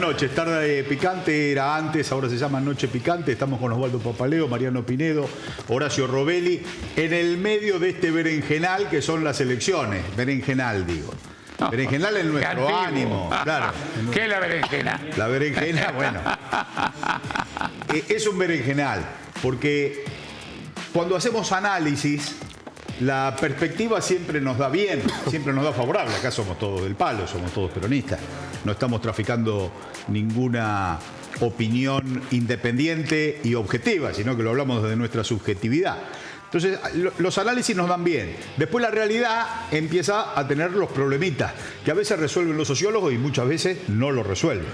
noches. Tarde picante era antes, ahora se llama Noche Picante. Estamos con Osvaldo Papaleo, Mariano Pinedo, Horacio Robelli, en el medio de este berenjenal que son las elecciones. Berenjenal, digo. Berenjenal es nuestro ánimo. Claro. ¿Qué es la berenjena? La berenjena, bueno. Es un berenjenal, porque cuando hacemos análisis, la perspectiva siempre nos da bien, siempre nos da favorable. Acá somos todos del palo, somos todos peronistas. No estamos traficando ninguna opinión independiente y objetiva, sino que lo hablamos desde nuestra subjetividad. Entonces, los análisis nos dan bien. Después la realidad empieza a tener los problemitas, que a veces resuelven los sociólogos y muchas veces no lo resuelven.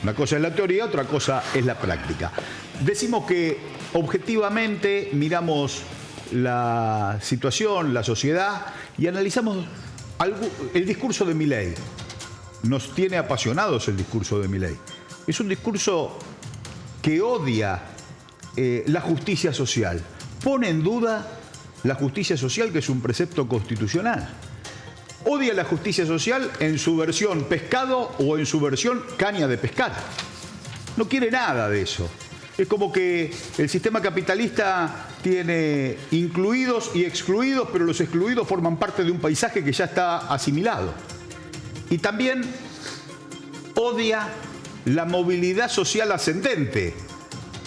Una cosa es la teoría, otra cosa es la práctica. Decimos que objetivamente miramos la situación, la sociedad, y analizamos el discurso de Milei. Nos tiene apasionados el discurso de Milei. Es un discurso que odia la justicia social. Pone en duda la justicia social, que es un precepto constitucional. Odia la justicia social en su versión pescado o en su versión caña de pescar. No quiere nada de eso. Es como que el sistema capitalista tiene incluidos y excluidos, pero los excluidos forman parte de un paisaje que ya está asimilado. Y también odia la movilidad social ascendente,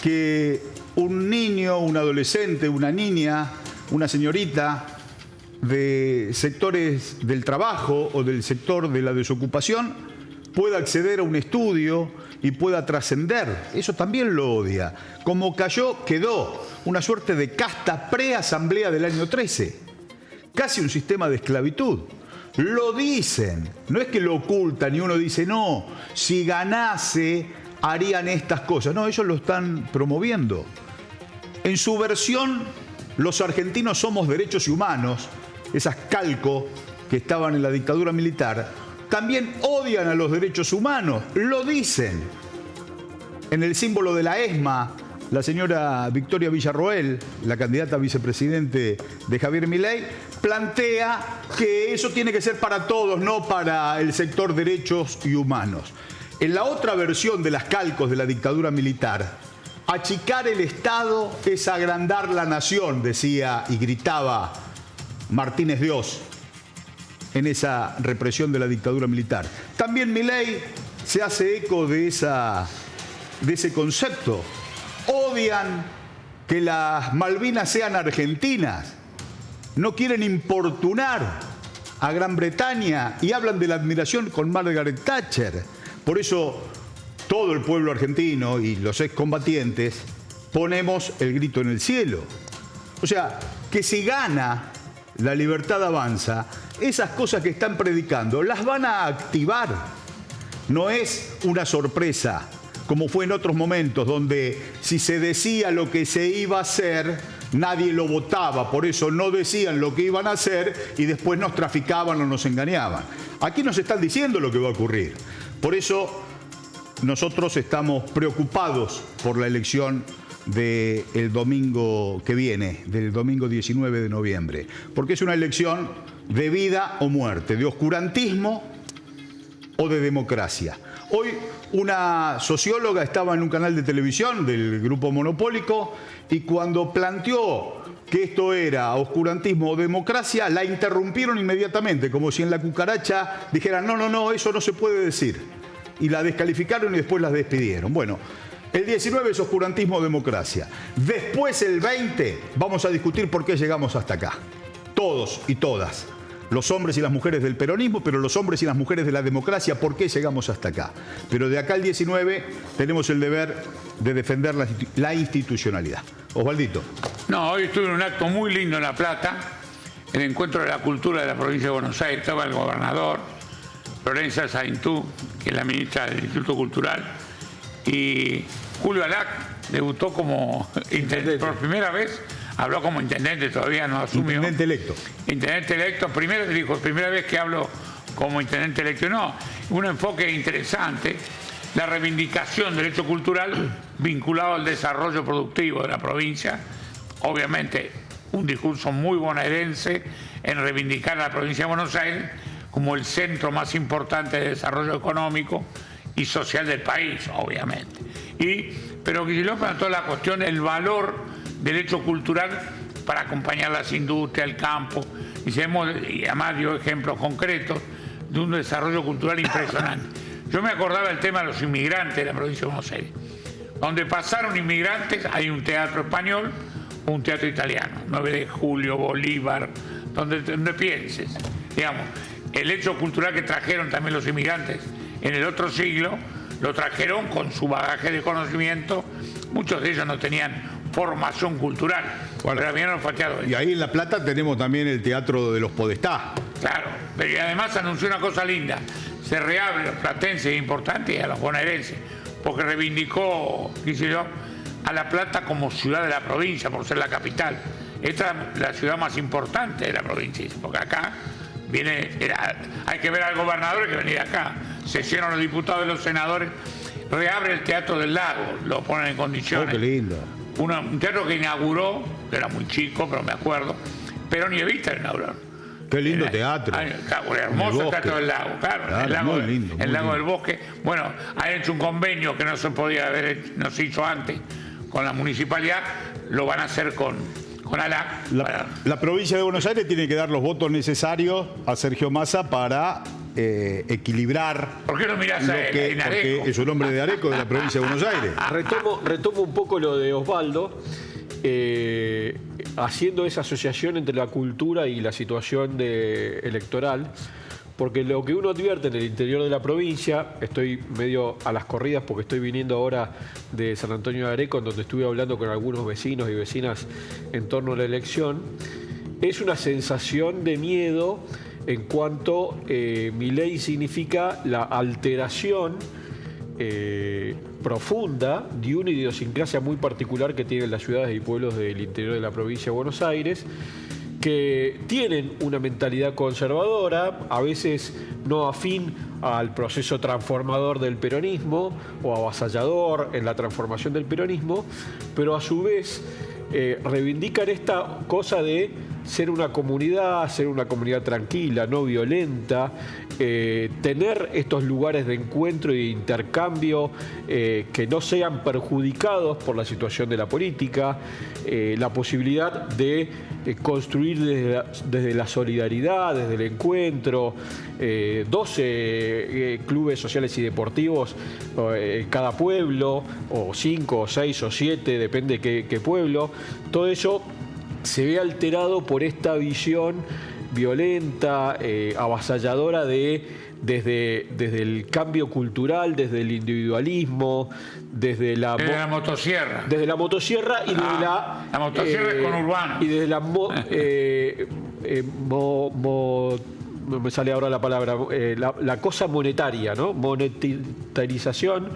que un niño, un adolescente, una niña, una señorita de sectores del trabajo o del sector de la desocupación pueda acceder a un estudio y pueda trascender. Eso también lo odia. Como cayó, quedó una suerte de casta pre-asamblea del año 13. Casi un sistema de esclavitud. Lo dicen, no es que lo ocultan y uno dice, no, si ganase harían estas cosas. No, ellos lo están promoviendo. En su versión, los argentinos somos derechos y humanos, esas calco que estaban en la dictadura militar, también odian a los derechos humanos, lo dicen. En el símbolo de la ESMA, la señora Victoria Villarroel, la candidata a vicepresidente de Javier Milei, plantea que eso tiene que ser para todos, no para el sector derechos y humanos. En la otra versión de las calcos de la dictadura militar, achicar el Estado es agrandar la nación, decía y gritaba Martínez Dios en esa represión de la dictadura militar. También Milei se hace eco de ese concepto. Odian que las Malvinas sean argentinas. No quieren importunar a Gran Bretaña y hablan de la admiración con Margaret Thatcher. Por eso todo el pueblo argentino y los excombatientes ponemos el grito en el cielo. O sea, que si gana La Libertad Avanza, esas cosas que están predicando las van a activar. No es una sorpresa, como fue en otros momentos, donde si se decía lo que se iba a hacer, nadie lo votaba, por eso no decían lo que iban a hacer y después nos traficaban o nos engañaban. Aquí nos están diciendo lo que va a ocurrir. Por eso nosotros estamos preocupados por la elección del domingo que viene, del domingo 19 de noviembre, porque es una elección de vida o muerte, de oscurantismo o de democracia. Hoy una socióloga estaba en un canal de televisión del grupo monopólico y cuando planteó que esto era oscurantismo o democracia, la interrumpieron inmediatamente, como si en la cucaracha dijeran, no, eso no se puede decir. Y la descalificaron y después las despidieron. Bueno, el 19 es oscurantismo o democracia. Después el 20 vamos a discutir por qué llegamos hasta acá. Todos y todas. Los hombres y las mujeres del peronismo, pero los hombres y las mujeres de la democracia, ¿por qué llegamos hasta acá? Pero de acá al 19 tenemos el deber de defender la institucionalidad. Osvaldito. No, hoy estuve en un acto muy lindo en La Plata, el encuentro de la cultura de la provincia de Buenos Aires. Estaba el gobernador, Florencia Saintú, que es la ministra del Instituto Cultural, y Julio Alac debutó como intendente por primera vez. Habló como intendente, todavía no asumió. Intendente electo. Intendente electo. Primero dijo, primera vez que hablo como intendente electo. No, un enfoque interesante. La reivindicación del hecho cultural vinculado al desarrollo productivo de la provincia. Obviamente, un discurso muy bonaerense en reivindicar a la provincia de Buenos Aires como el centro más importante de desarrollo económico y social del país, obviamente. Pero Kicillof planteó la cuestión, el valor del hecho cultural para acompañar las industrias, el campo, y además dio ejemplos concretos de un desarrollo cultural impresionante. Yo me acordaba del tema de los inmigrantes de la provincia de Buenos Aires. Donde pasaron inmigrantes hay un teatro español o un teatro italiano, 9 de Julio, Bolívar, donde pienses. Digamos, el hecho cultural que trajeron también los inmigrantes en el otro siglo, lo trajeron con su bagaje de conocimiento. Muchos de ellos no tenían formación cultural, bueno, pero habían olfateado eso. Y ahí en La Plata tenemos también el Teatro de los Podestá. Claro, pero y además anunció una cosa linda, se reabre a los platenses importantes y a los bonaerenses, porque reivindicó Kicillof a La Plata como ciudad de la provincia, por ser la capital. Esta es la ciudad más importante de la provincia, porque acá hay que ver al gobernador que venir acá. Se llenan los diputados y los senadores, reabre el Teatro del Lago, lo ponen en condiciones. Oh, qué lindo. Un teatro que inauguró, que era muy chico, pero me acuerdo, Perón y Evita lo inauguraron. Qué lindo teatro. Un hermoso Teatro del Lago, claro, el lago del Bosque. Bueno, han hecho un convenio que no se podía haber hecho, no se hizo antes con la municipalidad, lo van a hacer con ALAC. La provincia de Buenos Aires tiene que dar los votos necesarios a Sergio Massa para equilibrar. ¿Por qué no mirás a él? Porque es un hombre de Areco, de la provincia de Buenos Aires. Retomo un poco lo de Osvaldo, haciendo esa asociación entre la cultura y la situación electoral, porque lo que uno advierte en el interior de la provincia, estoy medio a las corridas porque estoy viniendo ahora de San Antonio de Areco, en donde estuve hablando con algunos vecinos y vecinas en torno a la elección, es una sensación de miedo en cuanto Milei significa la alteración profunda de una idiosincrasia muy particular que tienen las ciudades y pueblos del interior de la provincia de Buenos Aires, que tienen una mentalidad conservadora, a veces no afín al proceso transformador del peronismo o avasallador en la transformación del peronismo, pero a su vez reivindican esta cosa de ser una comunidad tranquila, no violenta, tener estos lugares de encuentro y de intercambio que no sean perjudicados por la situación de la política, la posibilidad de construir desde la solidaridad, desde el encuentro, 12 clubes sociales y deportivos en cada pueblo, o 5, o 6, o 7, depende qué pueblo. Todo eso se ve alterado por esta visión violenta, avasalladora desde el cambio cultural, desde el individualismo, desde la motosierra. Desde la motosierra y desde la motosierra es conurbano. Y desde la no me sale ahora la palabra, la cosa monetaria, ¿no? Monetarización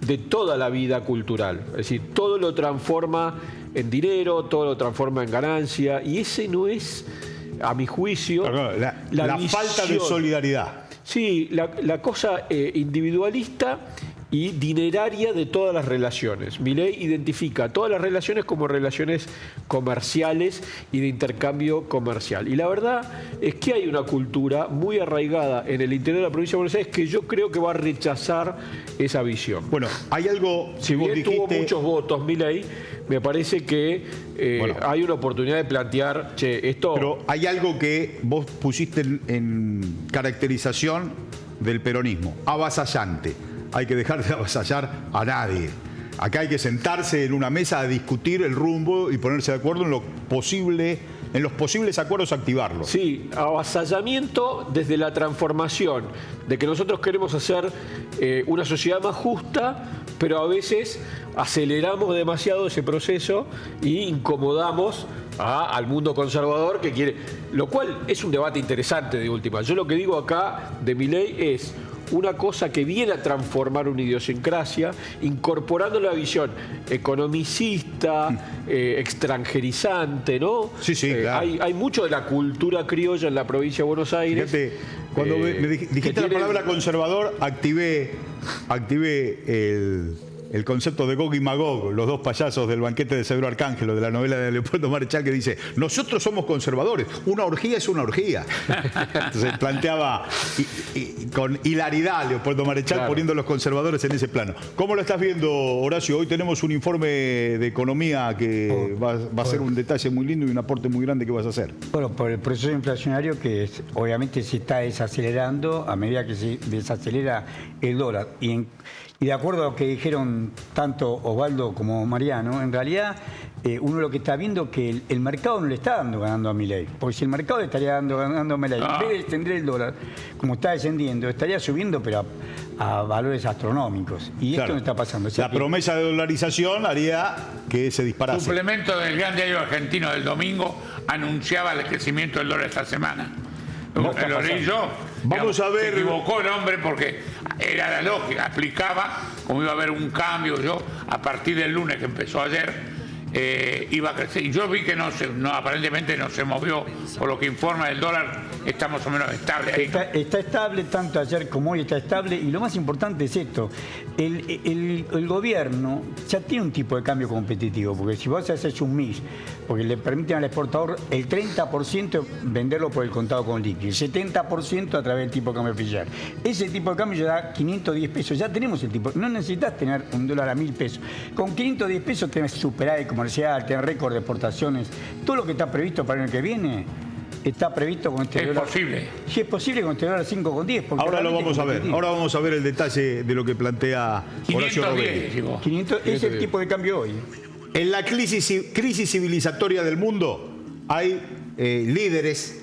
de toda la vida cultural. Es decir, todo lo transforma en dinero, todo lo transforma en ganancia, y ese no es, a mi juicio, la falta de solidaridad. Sí, la cosa individualista y dineraria de todas las relaciones. Milei identifica todas las relaciones como relaciones comerciales y de intercambio comercial. Y la verdad es que hay una cultura muy arraigada en el interior de la provincia de Buenos Aires que yo creo que va a rechazar esa visión. Bueno, hay algo... Si bien tuvo muchos votos Milei, me parece que hay una oportunidad de plantear, esto... Pero hay algo que vos pusiste en caracterización del peronismo, avasallante. Hay que dejar de avasallar a nadie. Acá hay que sentarse en una mesa a discutir el rumbo y ponerse de acuerdo en lo posible, en los posibles acuerdos, activarlos. Sí, avasallamiento desde la transformación, de que nosotros queremos hacer una sociedad más justa, pero a veces aceleramos demasiado ese proceso y incomodamos al mundo conservador que quiere, lo cual es un debate interesante de última. Yo lo que digo acá de Milei es una cosa que viene a transformar una idiosincrasia, incorporando la visión economicista, extranjerizante, ¿no? Sí, claro. Hay mucho de la cultura criolla en la provincia de Buenos Aires. Fíjate, cuando me dijiste la palabra conservador, activé el concepto de Gog y Magog, los dos payasos del banquete de Severo Arcángelo, de la novela de Leopoldo Marechal, que dice, nosotros somos conservadores, una orgía es una orgía. Entonces planteaba con hilaridad Leopoldo Marechal, claro, poniendo a los conservadores en ese plano. ¿Cómo lo estás viendo, Horacio? Hoy tenemos un informe de economía que va a ser un detalle muy lindo y un aporte muy grande que vas a hacer. Bueno, por el proceso inflacionario que obviamente se está desacelerando a medida que se desacelera el dólar. Y de acuerdo a lo que dijeron tanto Osvaldo como Mariano, en realidad uno lo que está viendo es que el mercado no le está ganando a Milei. Porque si el mercado le estaría ganando a Milei, en vez de descender el dólar, como está descendiendo, estaría subiendo, pero a valores astronómicos. Y claro, esto no está pasando. O sea, la promesa de dolarización haría que se disparase. Suplemento del Gran Diario Argentino del domingo anunciaba el crecimiento del dólar esta semana. Lo leí yo. Vamos a ver. Se equivocó el hombre porque era la lógica, explicaba cómo iba a haber un cambio. Yo, a partir del lunes que empezó ayer, iba a crecer. Y yo vi que aparentemente no se movió, por lo que informa el dólar, está más o menos estable ahí. Está estable, tanto ayer como hoy está estable. Y lo más importante es esto: el gobierno ya tiene un tipo de cambio competitivo, porque si vos haces un mix, porque le permiten al exportador el 30% venderlo por el contado con liqui, el 70% a través del tipo de cambio oficial. Ese tipo de cambio ya da 510 pesos. Ya tenemos el tipo. No necesitas tener un dólar a 1.000 pesos. Con 510 pesos tenés superávit comercial, tenés récord de exportaciones. Todo lo que está previsto para el año que viene está previsto con este dólar. Es posible. Sí, es posible con este dólar 5,10. Ahora lo vamos a ver. Ahora vamos a ver el detalle de lo que plantea Horacio Robelli. 500 es el tipo de cambio hoy. En la crisis civilizatoria del mundo hay líderes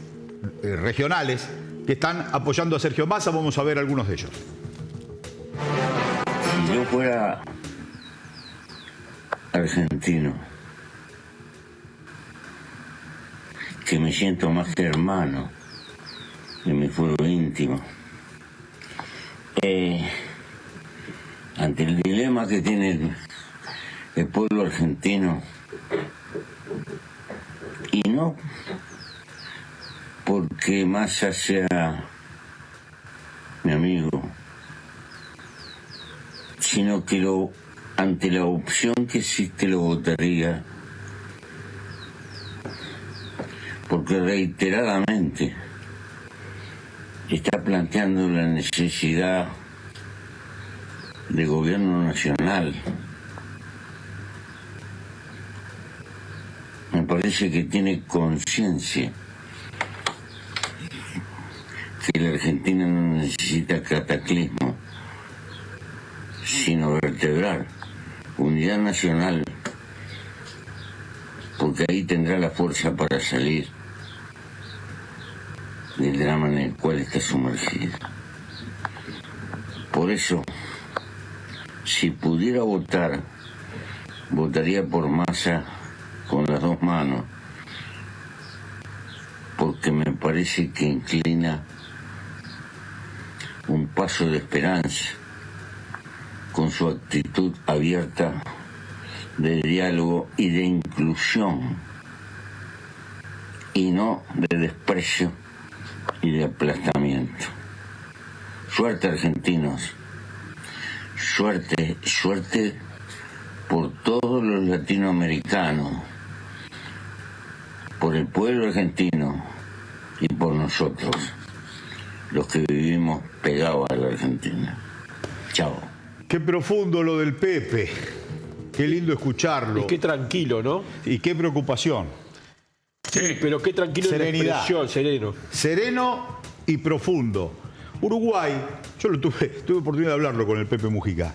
regionales que están apoyando a Sergio Massa. Vamos a ver algunos de ellos. Si yo fuera argentino, que me siento más que hermano de mi fuero íntimo, ante el dilema que tiene el pueblo argentino, y no porque Massa sea mi amigo, sino que ante la opción que existe lo votaría, porque reiteradamente está planteando la necesidad de gobierno nacional. Me parece que tiene conciencia que la Argentina no necesita cataclismo, sino vertebrar unidad nacional, porque ahí tendrá la fuerza para salir del drama en el cual está sumergida. Por eso, si pudiera votar, votaría por Massa con las dos manos, porque me parece que inclina un paso de esperanza con su actitud abierta de diálogo y de inclusión, y no de desprecio y de aplastamiento. Suerte, argentinos, suerte, suerte por todos los latinoamericanos, por el pueblo argentino y por nosotros, los que vivimos pegados a la Argentina. Chao. Qué profundo lo del Pepe. Qué lindo escucharlo. Y qué tranquilo, ¿no? Y qué preocupación. Sí, pero qué tranquilo. Serenidad. En la expresión, sereno. Sereno y profundo. Uruguay, yo tuve oportunidad de hablarlo con el Pepe Mujica.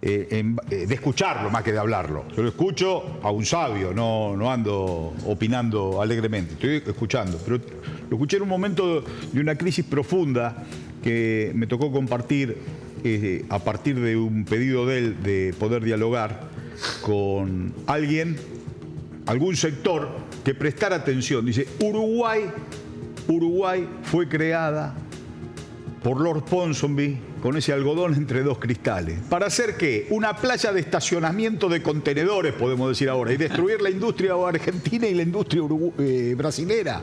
De escucharlo más que de hablarlo. Yo lo escucho a un sabio, no ando opinando alegremente, estoy escuchando. Pero lo escuché en un momento de una crisis profunda que me tocó compartir a partir de un pedido de él de poder dialogar con algún sector que prestara atención. Dice, Uruguay fue creada por Lord Ponsonby con ese algodón entre dos cristales. ¿Para hacer qué? Una playa de estacionamiento de contenedores, podemos decir ahora, y destruir la industria argentina y la industria brasilera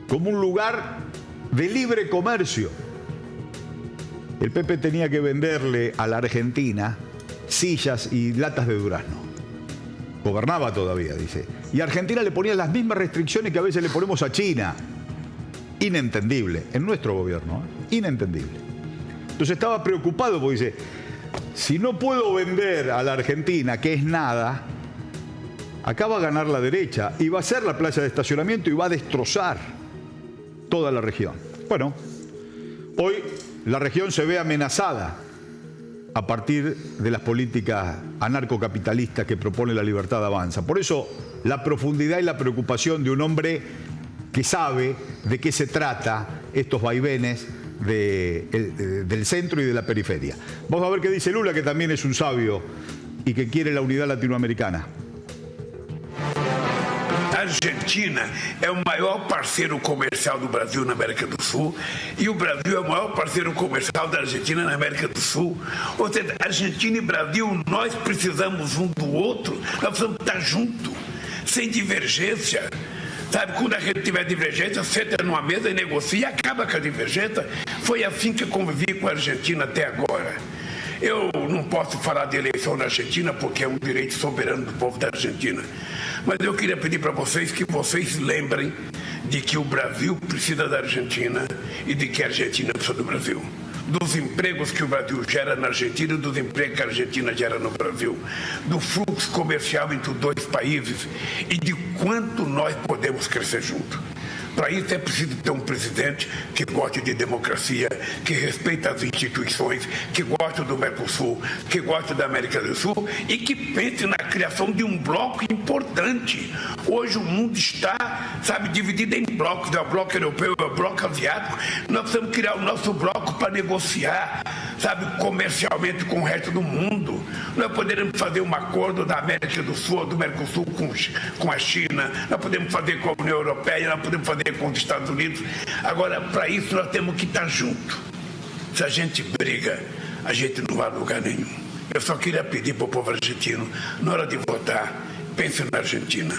como un lugar de libre comercio. El Pepe tenía que venderle a la Argentina sillas y latas de durazno. Gobernaba todavía, dice. Y a Argentina le ponía las mismas restricciones que a veces le ponemos a China. Inentendible. En nuestro gobierno, inentendible. Entonces estaba preocupado porque dice, si no puedo vender a la Argentina, que es nada, acá va a ganar la derecha y va a ser la playa de estacionamiento y va a destrozar toda la región. Bueno, hoy la región se ve amenazada a partir de las políticas anarcocapitalistas que propone La Libertad Avanza. Por eso la profundidad y la preocupación de un hombre que sabe de qué se trata estos vaivenes del centro y de la periferia. Vamos a ver qué dice Lula, que también es un sabio y que quiere la unidad latinoamericana. A Argentina é o maior parceiro comercial do Brasil na América do Sul e o Brasil é o maior parceiro comercial da Argentina na América do Sul. Ou seja, Argentina e Brasil, nós precisamos um do outro, nós precisamos estar juntos, sem divergência. Sabe, quando a gente tiver divergência, senta numa mesa e negocia e acaba com a divergência. Foi assim que eu convivi com a Argentina até agora. Eu não posso falar de eleição na Argentina porque é um direito soberano do povo da Argentina. Mas eu queria pedir para vocês que vocês lembrem de que o Brasil precisa da Argentina e de que a Argentina precisa do Brasil. Dos empregos que o Brasil gera na Argentina e dos empregos que a Argentina gera no Brasil. Do fluxo comercial entre os dois países e de quanto nós podemos crescer juntos. Para isso é preciso ter um presidente que goste de democracia, que respeita as instituições, que goste do Mercosul, que goste da América do Sul e que pense na criação de um bloco importante. Hoje o mundo está, sabe, dividido em blocos, é o bloco europeu, é o bloco asiático. Nós precisamos criar o nosso bloco para negociar, sabe, comercialmente com o resto do mundo. Nós poderemos fazer um acordo da América do Sul, do Mercosul com a China, nós podemos fazer com a União Europeia, nós podemos fazer com os Estados Unidos. Agora, para isso, nós temos que estar juntos. Se a gente briga, a gente não vai a lugar nenhum. Eu só queria pedir para o povo argentino, na hora de votar, pense na Argentina.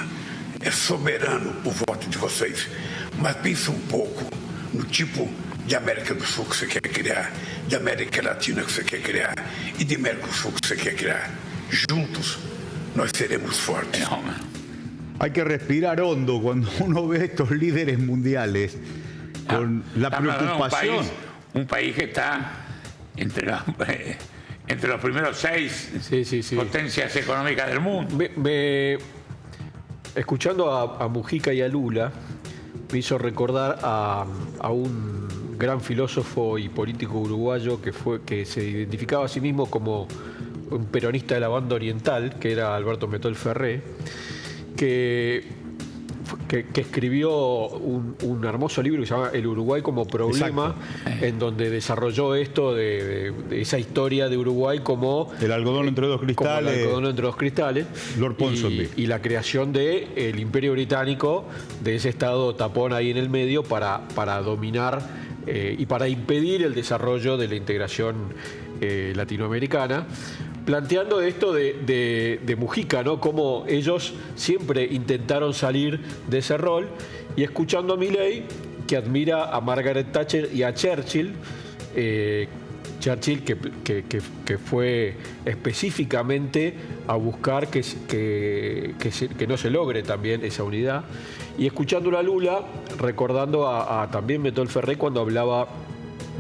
É soberano o voto de vocês. Mas pense um pouco no tipo de América do Sul que você quer criar, de América Latina que você quer criar e de Mercosul que você quer criar. Juntos, nós seremos fortes. Hay que respirar hondo cuando uno ve a estos líderes mundiales con la preocupación. Un país que está entre los primeros 6 potencias económicas del mundo. Escuchando a Mujica y a Lula, me hizo recordar a un gran filósofo y político uruguayo que se identificaba a sí mismo como un peronista de la banda oriental, que era Alberto Metol Ferré, que escribió un hermoso libro que se llama El Uruguay como problema, en donde desarrolló esto de esa historia de Uruguay como el algodón entre dos cristales, el algodón entre dos cristales, Lord Ponsonby, y la creación del Imperio Británico, de ese estado tapón ahí en el medio para dominar y para impedir el desarrollo de la integración latinoamericana, planteando esto de Mujica, ¿no? Cómo ellos siempre intentaron salir de ese rol, y escuchando a Milei, que admira a Margaret Thatcher y a Churchill, que fue específicamente a buscar que no se logre también esa unidad, y escuchándolo a Lula, recordando a también Metol Ferré cuando hablaba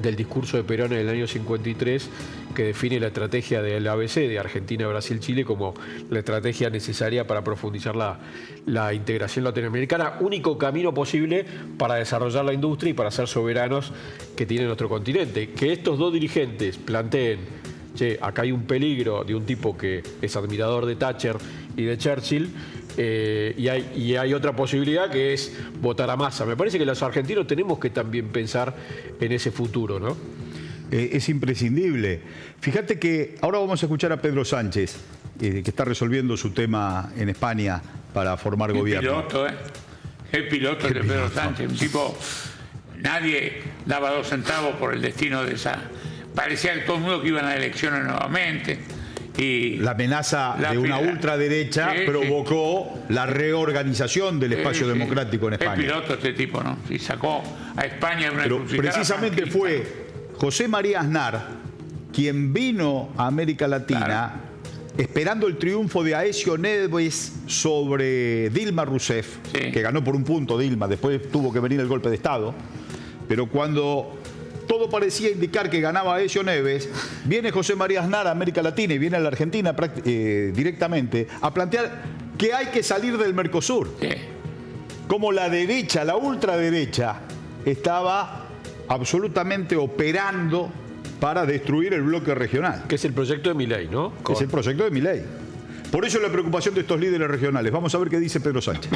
del discurso de Perón en el año 53, que define la estrategia del ABC, de Argentina, Brasil, Chile, como la estrategia necesaria para profundizar la integración latinoamericana, único camino posible para desarrollar la industria y para ser soberanos que tiene nuestro continente. Que estos dos dirigentes planteen, che, acá hay un peligro de un tipo que es admirador de Thatcher y de Churchill, y hay otra posibilidad, que es votar a Massa. Me parece que los argentinos tenemos que también pensar en ese futuro, ¿no? Es imprescindible. Fíjate que ahora vamos a escuchar a Pedro Sánchez, que está resolviendo su tema en España para formar gobierno. El piloto de Pedro Sánchez, un tipo, nadie daba 2 centavos por el destino de esa. Parecía que todo el mundo que iban a elecciones nuevamente. Y la amenaza de una ultraderecha provocó la reorganización del espacio democrático en España. Es piloto este tipo, ¿no? Y sacó a España de una encrucijada. Precisamente fue José María Aznar quien vino a América Latina esperando el triunfo de Aécio Neves sobre Dilma Rousseff, Sí. que ganó por un punto Dilma, después tuvo que venir el golpe de Estado, pero cuando todo parecía indicar que ganaba Aécio Neves, viene José María Aznar a América Latina y viene a la Argentina directamente a plantear que hay que salir del Mercosur. Sí. Como la derecha, la ultraderecha, estaba absolutamente operando para destruir el bloque regional. Que es el proyecto de Milei, ¿no? Es el proyecto de Milei. Por eso la preocupación de estos líderes regionales. Vamos a ver qué dice Pedro Sánchez.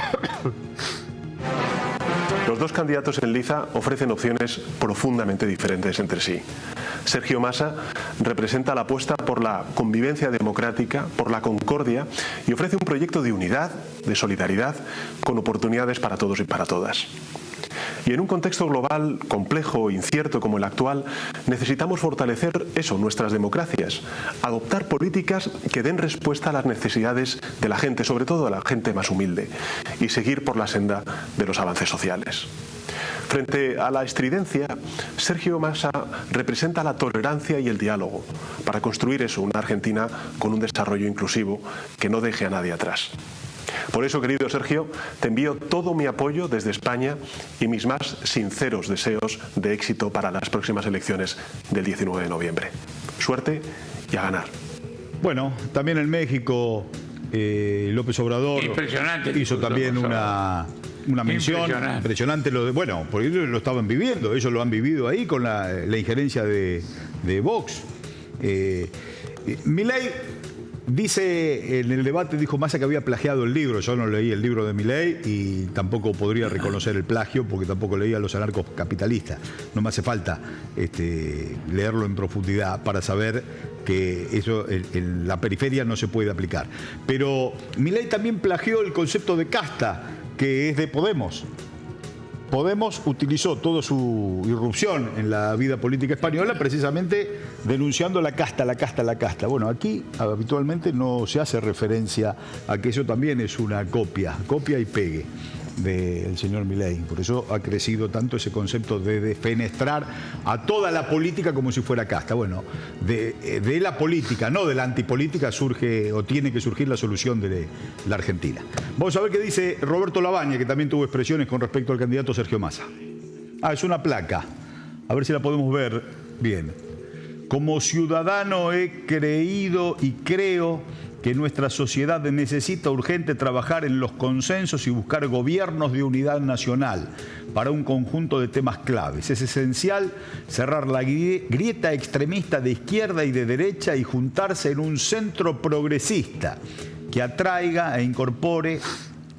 Los dos candidatos en liza ofrecen opciones profundamente diferentes entre sí. Sergio Massa representa la apuesta por la convivencia democrática, por la concordia y ofrece un proyecto de unidad, de solidaridad, con oportunidades para todos y para todas. Y en un contexto global complejo e incierto como el actual, necesitamos fortalecer eso, nuestras democracias, adoptar políticas que den respuesta a las necesidades de la gente, sobre todo a la gente más humilde, y seguir por la senda de los avances sociales. Frente a la estridencia, Sergio Massa representa la tolerancia y el diálogo para construir eso, una Argentina con un desarrollo inclusivo que no deje a nadie atrás. Por eso, querido Sergio, te envío todo mi apoyo desde España y mis más sinceros deseos de éxito para las próximas elecciones del 19 de noviembre. Suerte y a ganar. Bueno, también en México López Obrador Impresionante hizo también una mención impresionante bueno, porque ellos lo estaban viviendo, ellos lo han vivido ahí con la injerencia de Vox. Milei dice en el debate, dijo Massa que había plagiado el libro. Yo no leí el libro de Milei y tampoco podría reconocer el plagio porque tampoco leía a los anarcocapitalistas. No me hace falta leerlo en profundidad para saber que eso en la periferia no se puede aplicar. Pero Milei también plagió el concepto de casta, que es de Podemos. Podemos utilizó toda su irrupción en la vida política española precisamente denunciando la casta, la casta, la casta. Bueno, aquí habitualmente no se hace referencia a que eso también es una copia y pegue del señor Milei. Por eso ha crecido tanto ese concepto de defenestrar a toda la política como si fuera casta. Bueno, de la política, no de la antipolítica, surge o tiene que surgir la solución de la Argentina. Vamos a ver qué dice Roberto Labaña, que también tuvo expresiones con respecto al candidato Sergio Massa. Es una placa. A ver si la podemos ver bien. Como ciudadano he creído y creo que nuestra sociedad necesita urgente trabajar en los consensos y buscar gobiernos de unidad nacional para un conjunto de temas claves. Es esencial cerrar la grieta extremista de izquierda y de derecha y juntarse en un centro progresista que atraiga e incorpore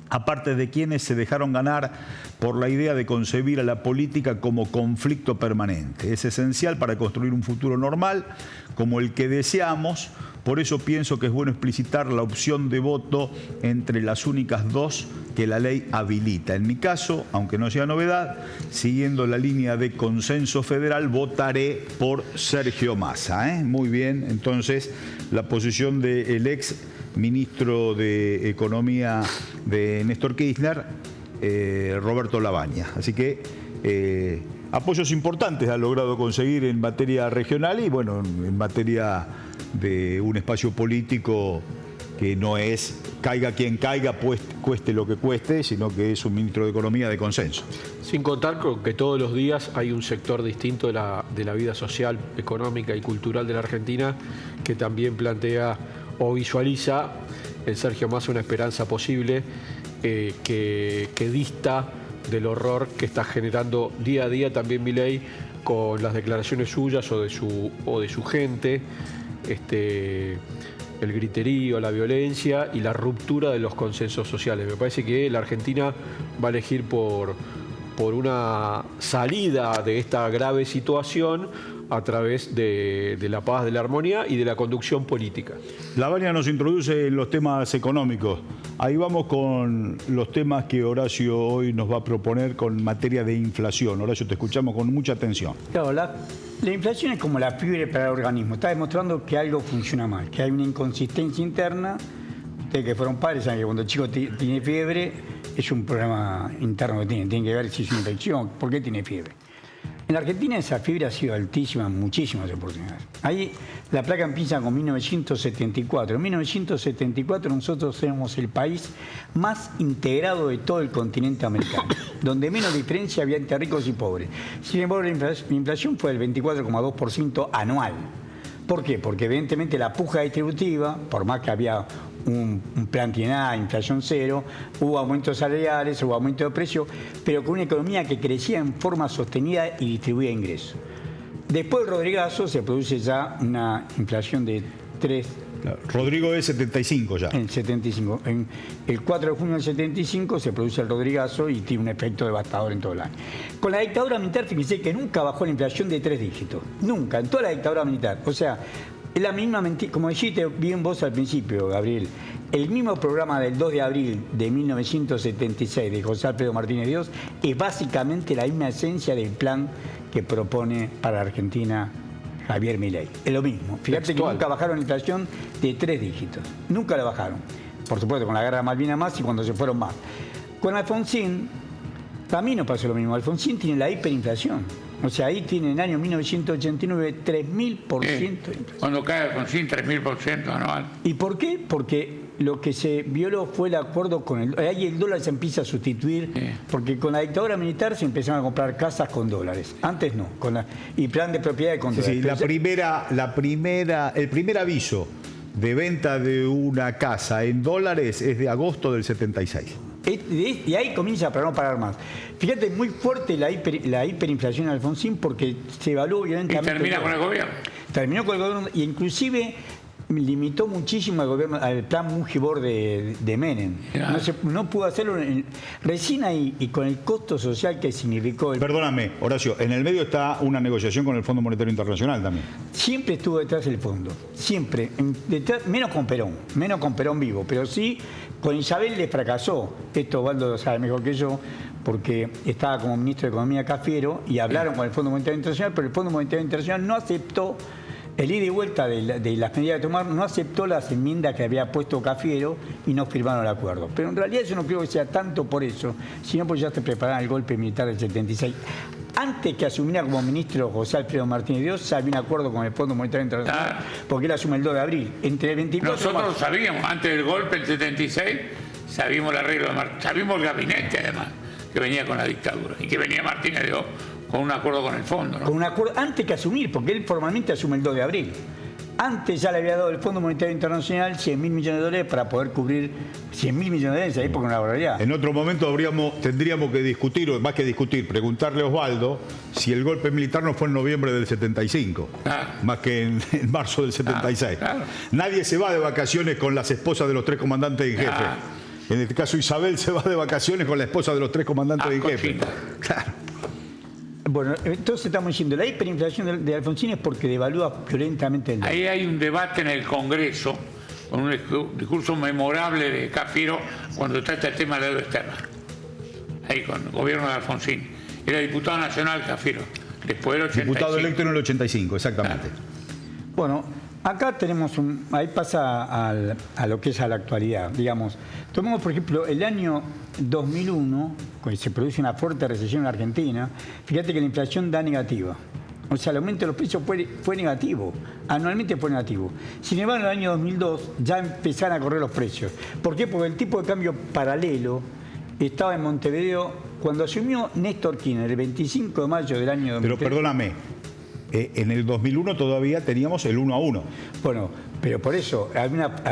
aparte de quienes se dejaron ganar por la idea de concebir a la política como conflicto permanente. Es esencial para construir un futuro normal como el que deseamos. Por eso pienso que es bueno explicitar la opción de voto entre las únicas dos que la ley habilita. En mi caso, aunque no sea novedad, siguiendo la línea de consenso federal, votaré por Sergio Massa. Muy bien, entonces la posición del ex ministro de Economía de Néstor Kirchner, Roberto Labaña. Así que apoyos importantes ha logrado conseguir en materia regional y bueno, en materia de un espacio político que no es caiga quien caiga, pues cueste lo que cueste, sino que es un ministro de Economía de consenso. Sin contar con que todos los días hay un sector distinto de la vida social, económica y cultural de la Argentina que también plantea o visualiza en Sergio Massa una esperanza posible que dista del horror que está generando día a día también Milei con las declaraciones suyas o de su gente, el griterío, la violencia y la ruptura de los consensos sociales. Me parece que la Argentina va a elegir por una salida de esta grave situación a través de la paz, de la armonía y de la conducción política. Labaña nos introduce en los temas económicos. Ahí vamos con los temas que Horacio hoy nos va a proponer con materia de inflación. Horacio, te escuchamos con mucha atención. Claro, la inflación es como la fiebre para el organismo. Está demostrando que algo funciona mal, que hay una inconsistencia interna. Ustedes que fueron padres saben que cuando el chico tiene fiebre es un problema interno que tiene. Tienen que ver si es una infección, por qué tiene fiebre. En la Argentina esa fibra ha sido altísima, muchísimas oportunidades. Ahí la placa empieza con 1974. En 1974 nosotros éramos el país más integrado de todo el continente americano, donde menos diferencia había entre ricos y pobres. Sin embargo, la inflación fue del 24,2% anual. ¿Por qué? Porque evidentemente la puja distributiva, por más que había un plan trienal, inflación cero, hubo aumentos salariales, hubo aumento de precios, pero con una economía que crecía en forma sostenida y distribuía ingresos. Después del Rodrigazo se produce ya una inflación de 3. Claro, Rodrigo es 75 ya. En 75. En el 4 de junio del 75 se produce el Rodrigazo y tiene un efecto devastador en todo el año. Con la dictadura militar, fíjense que nunca bajó la inflación de 3 dígitos. Nunca, en toda la dictadura militar. O sea, es la misma mentira, como dijiste bien vos al principio, Gabriel, el mismo programa del 2 de abril de 1976 de José Alfredo Martínez Dios es básicamente la misma esencia del plan que propone para Argentina Javier Milei. Es lo mismo. Fíjate que nunca bajaron la inflación de 3 dígitos. Nunca la bajaron. Por supuesto, con la guerra de Malvinas más y cuando se fueron más. Con Alfonsín también no pasó lo mismo. Alfonsín tiene la hiperinflación. O sea, ahí tiene en el año 1989 3.000% de inflación. Cuando cae Alfonsín, 3.000% anual. ¿Y por qué? Porque lo que se violó fue el acuerdo con el... Ahí el dólar se empieza a sustituir, porque con la dictadura militar se empezaron a comprar casas con dólares. Antes no. Y plan de propiedad con dólares. Sí, el primer aviso de venta de una casa en dólares es de agosto del 76. Y ahí comienza para no parar más. Fíjate, muy fuerte la hiperinflación de Alfonsín porque se evaluó violentamente. Y termina con el gobierno. Terminó con el gobierno y inclusive limitó muchísimo al gobierno, al plan Mujibor de Menem. Claro. No pudo hacerlo recién ahí y con el costo social que significó. Perdóname, Horacio, en el medio está una negociación con el Fondo Monetario Internacional también. Siempre estuvo detrás del fondo, siempre. Menos con Perón vivo, pero sí con Isabel le fracasó. Esto Osvaldo lo sabe mejor que yo, porque estaba como ministro de Economía Cafiero y hablaron con el Fondo Monetario Internacional, pero el Fondo Monetario Internacional no aceptó el ida y vuelta de las medidas de tomar, no aceptó las enmiendas que había puesto Cafiero y no firmaron el acuerdo. Pero en realidad yo no creo que sea tanto por eso, sino porque ya se preparaban el golpe militar del 76. Antes que asumiera como ministro José Alfredo Martínez Dios, ya había un acuerdo con el Fondo Monetario Internacional, porque él asume el 2 de abril. Entre el 24 Nosotros lo sabíamos, antes del golpe del 76, sabíamos el arreglo sabíamos el gabinete además, que venía con la dictadura, y que venía Martínez Dios con un acuerdo con el fondo, ¿no? Con un acuerdo antes que asumir, porque él formalmente asume el 2 de abril. Antes ya le había dado el Fondo Monetario Internacional 100.000 millones de dólares para poder cubrir 100.000 millones de dólares, ahí porque una barbaridad. En otro momento tendríamos que discutir, o más que discutir, preguntarle a Osvaldo si el golpe militar no fue en noviembre del 75, más que en marzo del 76. Claro. Nadie se va de vacaciones con las esposas de los 3 comandantes en jefe. En este caso Isabel se va de vacaciones con la esposa de los 3 comandantes en jefe. Claro. Bueno, entonces estamos diciendo, la hiperinflación de Alfonsín es porque devalúa violentamente el dólar. Ahí hay un debate en el Congreso, con un discurso memorable de Cafiero cuando trata el tema de la deuda externa. Ahí con el gobierno de Alfonsín. Era diputado nacional Cafiero, después del 85. Diputado electo en el 85, exactamente. Claro. Bueno, acá tenemos ahí pasa a lo que es a la actualidad, digamos. Tomemos, por ejemplo, el año 2001, cuando se produce una fuerte recesión en Argentina, fíjate que la inflación da negativa. O sea, el aumento de los precios fue negativo, anualmente fue negativo. Sin embargo, en el año 2002 ya empezaron a correr los precios. ¿Por qué? Porque el tipo de cambio paralelo estaba en Montevideo cuando asumió Néstor Kirchner, el 25 de mayo del año 2003. Pero perdóname, en el 2001 todavía teníamos el 1-1. Bueno, pero por eso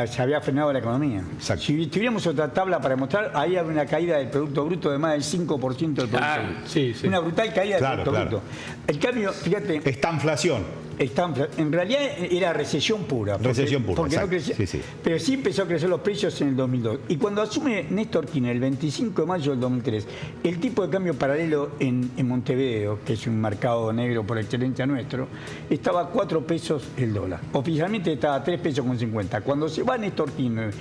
se había frenado la economía. Exacto. Si tuviéramos otra tabla para mostrar, ahí había una caída del Producto Bruto de más del 5% del Producto Bruto. Sí, sí. Una brutal caída del Producto Bruto. El cambio, fíjate... Estanflación. En realidad era recesión pura. Recesión pura, porque no exacto. crecía, pero sí empezó a crecer los precios en el 2002. Y cuando asume Néstor Kirchner el 25 de mayo del 2003, el tipo de cambio paralelo en Montevideo, que es un mercado negro por excelencia nuestro, estaba a 4 pesos el dólar. Oficialmente estaba a 3 pesos con 50. Cuando se va Néstor Kirchner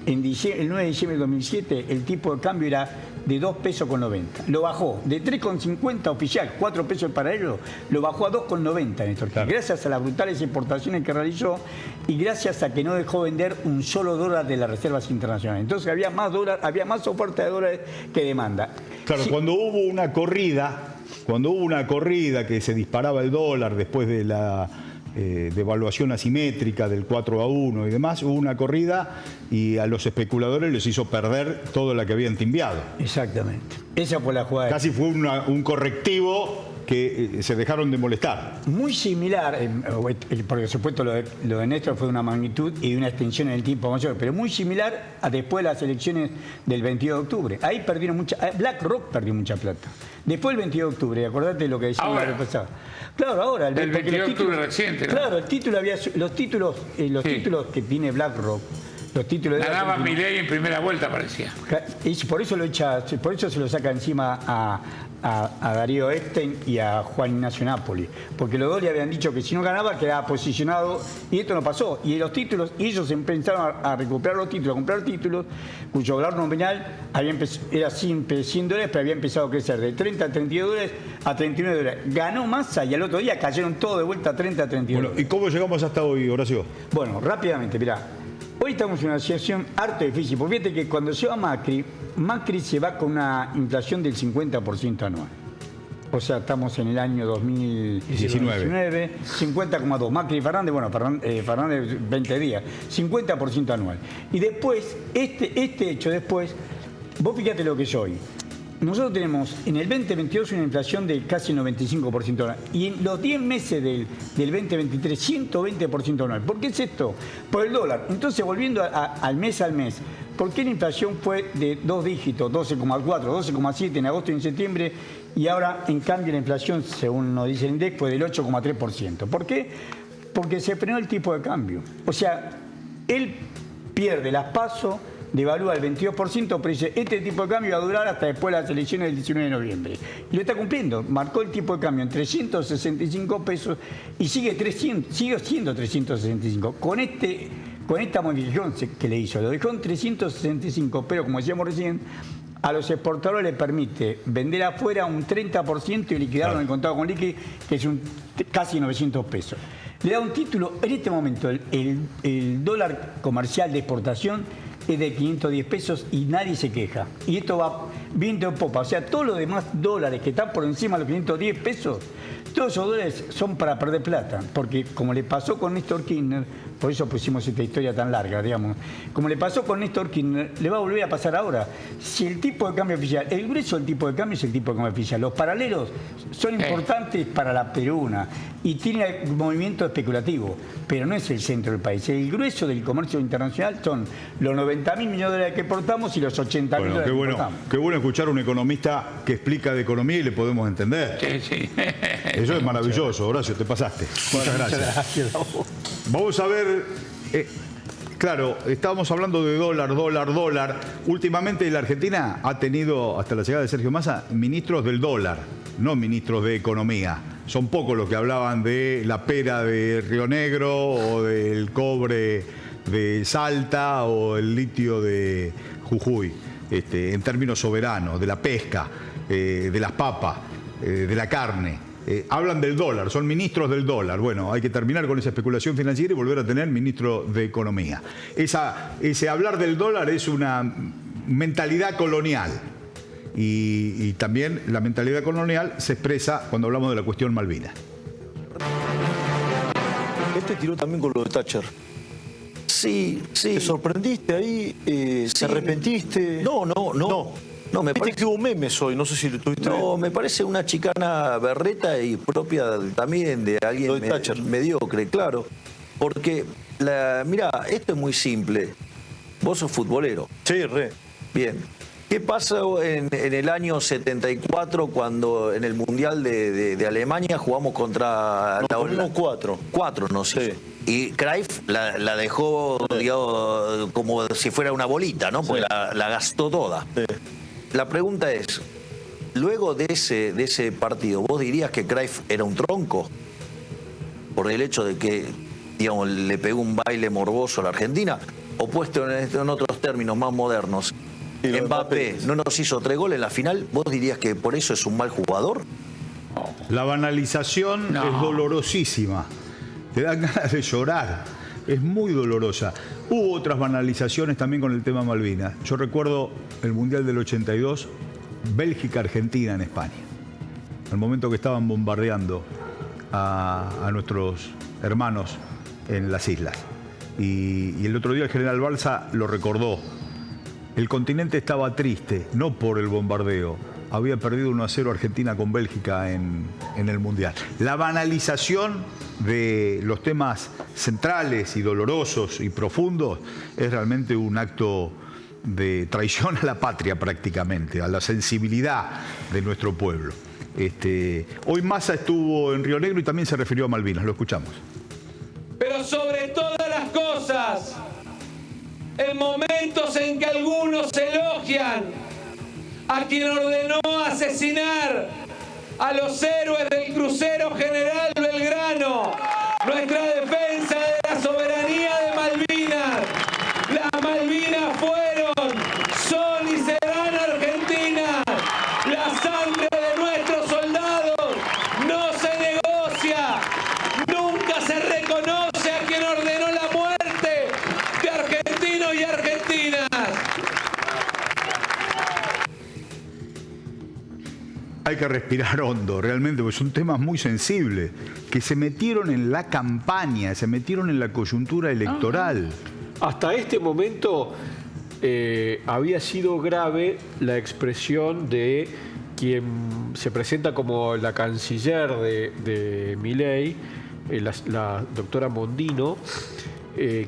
el 9 de diciembre del 2007, el tipo de cambio era de 2 pesos con 90. Lo bajó de 3,50 oficial, 4 pesos el paralelo, lo bajó a 2,90 Néstor Kirchner. Claro. Gracias a las brutales exportaciones que realizó y gracias a que no dejó vender un solo dólar de las reservas internacionales. Entonces había más oferta de dólares que demanda. Claro, sí. Cuando hubo una corrida Cuando hubo una corrida que se disparaba el dólar después de la devaluación asimétrica del 4-1 y demás, hubo una corrida y a los especuladores les hizo perder todo lo que habían timbiado. Exactamente. Esa fue la jugada. Casi fue un correctivo que se dejaron de molestar. Muy similar, por supuesto lo de Néstor fue de una magnitud y de una extensión en el tiempo mayor, pero muy similar a después de las elecciones del 22 de octubre. Ahí perdieron BlackRock perdió mucha plata. Después del 22 de octubre, acordate de lo que decíamos la vez pasada. Claro, ahora. El 22 de octubre reciente, ¿no? Claro, los títulos que tiene BlackRock. Los títulos ganaba Milei en primera vuelta, parecía. Y por eso se lo saca encima a Darío Epstein y a Juan Ignacio Napoli, porque los dos le habían dicho que si no ganaba quedaba posicionado, y esto no pasó. Y los títulos, y ellos empezaron a recuperar los títulos, a comprar títulos, cuyo valor nominal era siempre $100, pero había empezado a crecer de 30 a 32 dólares a 39 dólares. Ganó Massa y al otro día cayeron todo de vuelta a 30 a 32 Bueno, ¿y cómo llegamos hasta hoy, Horacio? Bueno, rápidamente, mirá. Hoy estamos en una situación harto difícil, porque fíjate que cuando se va Macri se va con una inflación del 50% anual. O sea, estamos en el año 2019, 50,2. Macri y Fernández, bueno, Fernández 20 días, 50% anual. Y después, este hecho después, vos fíjate lo que es hoy. Nosotros tenemos en el 2022 una inflación de casi el 95% anual. Y en los 10 meses del 2023, 120% anual. ¿Por qué es esto? Por el dólar. Entonces, volviendo al mes, ¿por qué la inflación fue de 2 dígitos, 12,4, 12,7 en agosto y en septiembre? Y ahora, en cambio, la inflación, según nos dice el INDEC, fue del 8,3%. ¿Por qué? Porque se frenó el tipo de cambio. O sea, él pierde las PASO, devalúa el 22%, pero dice, este tipo de cambio va a durar hasta después de las elecciones del 19 de noviembre. Y lo está cumpliendo. Marcó el tipo de cambio en 365 pesos y sigue siendo 365. Con esta modificación que le hizo, lo dejó en 365, pero como decíamos recién, a los exportadores le permite vender afuera un 30% y liquidarlo en el contado con liqui, que es casi 900 pesos. Le da un título, en este momento el dólar comercial de exportación es de 510 pesos y nadie se queja. Y esto va viento en popa. O sea, todos los demás dólares que están por encima de los 510 pesos, todos esos dólares son para perder plata. Porque como le pasó con Néstor Kirchner, por eso pusimos esta historia tan larga, digamos. Como le pasó con Néstor Kirchner, le va a volver a pasar ahora. Si el tipo de cambio oficial, el grueso del tipo de cambio es el tipo de cambio oficial. Los paralelos son importantes para la peruna y tiene movimiento especulativo, pero no es el centro del país. El grueso del comercio internacional son los 90.000 millones de dólares que exportamos y los 80.000 dólares que exportamos. Qué bueno escuchar a un economista que explica de economía y le podemos entender. Sí. Eso es maravilloso, Horacio, te pasaste. Muchas gracias. Vamos a ver, claro, estábamos hablando de dólar. Últimamente la Argentina ha tenido, hasta la llegada de Sergio Massa, ministros del dólar, no ministros de economía. Son pocos los que hablaban de la pera de Río Negro o del cobre de Salta o el litio de Jujuy, en términos soberanos, de la pesca, de las papas, de la carne. Hablan del dólar, son ministros del dólar. Bueno, hay que terminar con esa especulación financiera y volver a tener ministro de Economía. Ese hablar del dólar es una mentalidad colonial. Y también la mentalidad colonial se expresa cuando hablamos de la cuestión Malvinas. Este tiró también con lo de Thatcher. Sí. ¿Te sorprendiste ahí? ¿Te arrepentiste? No, me parece que hubo memes hoy, no sé si lo tuviste. No, me parece una chicana berreta y propia también de alguien mediocre, claro. Porque, mira, esto es muy simple. Vos sos futbolero. Sí, re. Bien. ¿Qué pasa en el año 74 cuando en el Mundial de Alemania jugamos contra la Holanda? 4. 4 nos hizo. Y Cruyff la dejó, digamos, como si fuera una bolita, ¿no? Porque la gastó toda. Sí. La pregunta es, luego de ese partido, ¿vos dirías que Cruyff era un tronco? Por el hecho de que, digamos, le pegó un baile morboso a la Argentina. O puesto en otros términos más modernos, Mbappé no nos hizo 3 goles en la final, ¿vos dirías que por eso es un mal jugador? La banalización es dolorosísima. Te dan ganas de llorar. Es muy dolorosa. Hubo otras banalizaciones también con el tema Malvinas. Yo recuerdo el Mundial del 82, Bélgica-Argentina en España. al momento que estaban bombardeando a nuestros hermanos en las islas. Y el otro día el general Balsa lo recordó. El continente estaba triste, no por el bombardeo. Había perdido 1-0 Argentina con Bélgica en el Mundial. La banalización de los temas centrales y dolorosos y profundos es realmente un acto de traición a la patria prácticamente, a la sensibilidad de nuestro pueblo. Hoy Massa estuvo en Río Negro y también se refirió a Malvinas. Lo escuchamos. Pero sobre todas las cosas, en momentos en que algunos elogian a quien ordenó asesinar a los héroes del crucero General Belgrano, nuestra defensa de la soberanía de Malvinas. Las Malvinas fueron, son y serán argentinas. La sangre de nuestros soldados no se negocia, nunca se reconoce a quien ordenó la muerte de argentinos y argentinas. Hay que respirar hondo, realmente, porque son temas muy sensibles, que se metieron en la campaña, se metieron en la coyuntura electoral. Hasta este momento había sido grave la expresión de quien se presenta como la canciller de Milei, la doctora Mondino,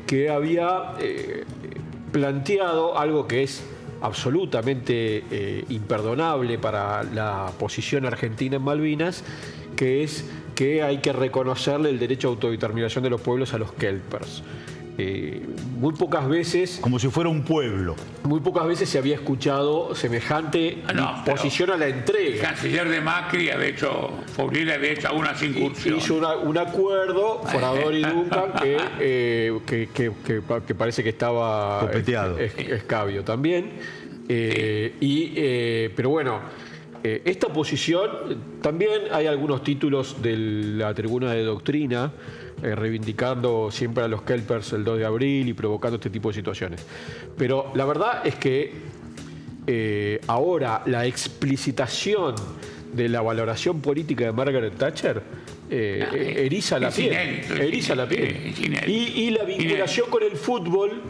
que había planteado algo que es absolutamente imperdonable para la posición argentina en Malvinas, que es que hay que reconocerle el derecho a autodeterminación de los pueblos a los kelpers. Muy pocas veces... Como si fuera un pueblo. Muy pocas veces se había escuchado semejante posición a la entrega. El canciller de Macri había hecho, Fourier había hecho algunas incursiones. Hizo un acuerdo, Forador y Duncan, que parece que estaba... copeteado. Escabio también. Pero bueno, esta posición, también hay algunos títulos de la tribuna de doctrina, reivindicando siempre a los kelpers el 2 de abril y provocando este tipo de situaciones. Pero la verdad es que ahora la explicitación de la valoración política de Margaret Thatcher eriza la piel. Eriza la piel. Y la vinculación con el fútbol,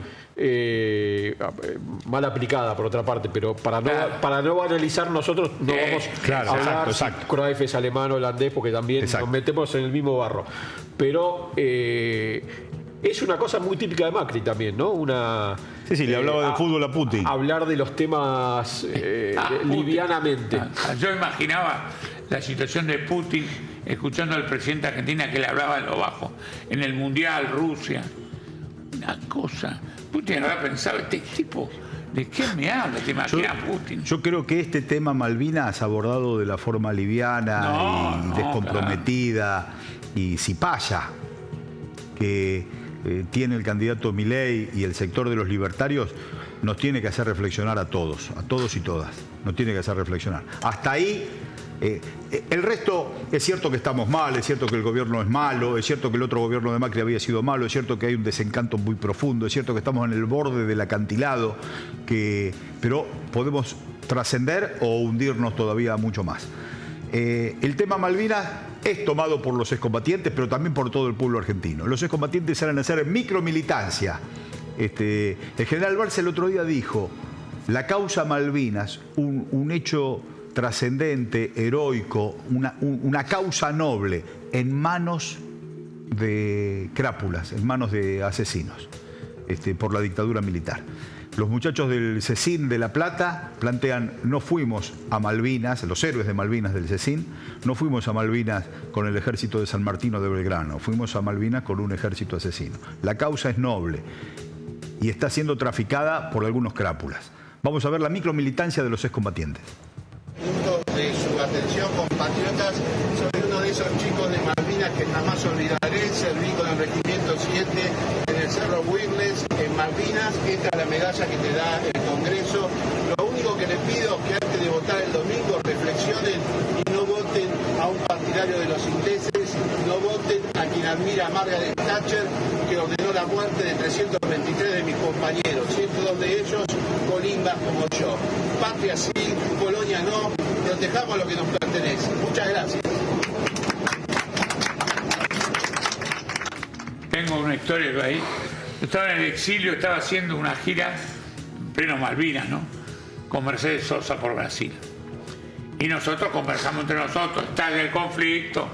mal aplicada por otra parte, pero para no banalizar nosotros no vamos a hablar Cruyff es alemán o holandés, porque también nos metemos en el mismo barro. Pero es una cosa muy típica de Macri también, ¿no? Sí, le hablaba de fútbol a Putin. Hablar de los temas livianamente. Yo imaginaba la situación de Putin escuchando al presidente de Argentina que le hablaba en lo bajo. En el Mundial, Rusia. Una cosa. Putin habrá pensado, este tipo, ¿de qué me habla? ¿Te imaginas Putin? Yo creo que este tema Malvinas abordado de la forma liviana y descomprometida y cipaya que tiene el candidato Milei y el sector de los libertarios, nos tiene que hacer reflexionar a todos y todas. Nos tiene que hacer reflexionar. Hasta ahí, el resto, es cierto que estamos mal, es cierto que el gobierno es malo, es cierto que el otro gobierno de Macri había sido malo, es cierto que hay un desencanto muy profundo, es cierto que estamos en el borde del acantilado, pero podemos trascender o hundirnos todavía mucho más. El tema Malvinas es tomado por los excombatientes, pero también por todo el pueblo argentino. Los excombatientes salen a hacer micromilitancia. El general Balsa el otro día dijo, la causa Malvinas, un hecho trascendente, heroico, una causa noble, en manos de crápulas, en manos de asesinos, por la dictadura militar. Los muchachos del CECIN de La Plata plantean, no fuimos a Malvinas, los héroes de Malvinas del CECIN, no fuimos a Malvinas con el ejército de San Martino de Belgrano, fuimos a Malvinas con un ejército asesino. La causa es noble y está siendo traficada por algunos crápulas. Vamos a ver la micromilitancia de los excombatientes. De su atención, compatriotas, soy uno de esos chicos de Malvinas que jamás olvidaré. Serví con el Regimiento 7 en el Cerro Wirles, en Malvinas. Esta es la medalla que te da el Congreso. Lo único que les pido es que antes de votar el domingo reflexionen y no voten a un partidario de los ingleses, no voten a quien admira a Margaret Thatcher, que ordenó la muerte de 323 de mis compañeros, 102 de ellos colimbas como yo. Patria sí, colonia no. protejamos lo que nos pertenece. Muchas gracias. Tengo una historia de ahí. Yo estaba en el exilio, estaba haciendo una gira en pleno Malvinas, ¿no? Con Mercedes Sosa por Brasil. Y nosotros conversamos entre nosotros, estalla el conflicto.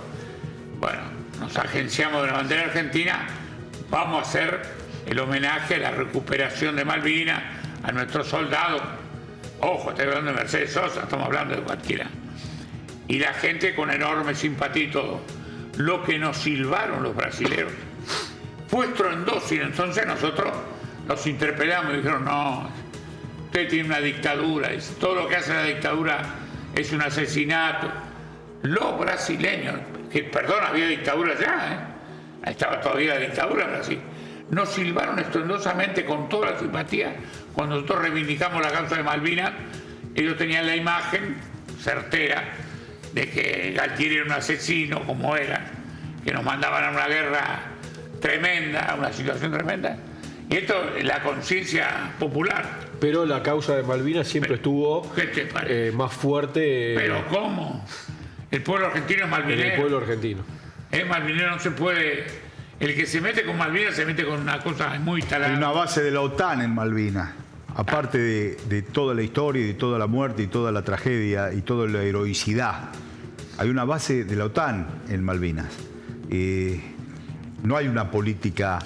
Bueno, nos agenciamos de la bandera argentina, vamos a hacer el homenaje a la recuperación de Malvinas, a nuestros soldados. Ojo, estoy hablando de Mercedes Sosa, estamos hablando de cualquiera. Y la gente con enorme simpatía y todo. Lo que nos silbaron los brasileros fue estruendoso, y entonces nosotros los interpelamos y dijeron, no, usted tiene una dictadura, todo lo que hace la dictadura es un asesinato. Los brasileños, que perdón, había dictadura ya, estaba todavía la dictadura en Brasil, nos silbaron estruendosamente con toda la simpatía cuando nosotros reivindicamos la causa de Malvinas. Ellos tenían la imagen certera de que Galtieri era un asesino, como era, que nos mandaban a una guerra tremenda, a una situación tremenda. Y esto es la conciencia popular. Pero la causa de Malvinas siempre estuvo más fuerte. ¿Pero cómo? El pueblo argentino es malvinero. El pueblo argentino. Es malvinero, no se puede. El que se mete con Malvinas se mete con una cosa muy instalada. Hay una base de la OTAN en Malvinas. Aparte de toda la historia y de toda la muerte y toda la tragedia y toda la heroicidad, hay una base de la OTAN en Malvinas. No hay una política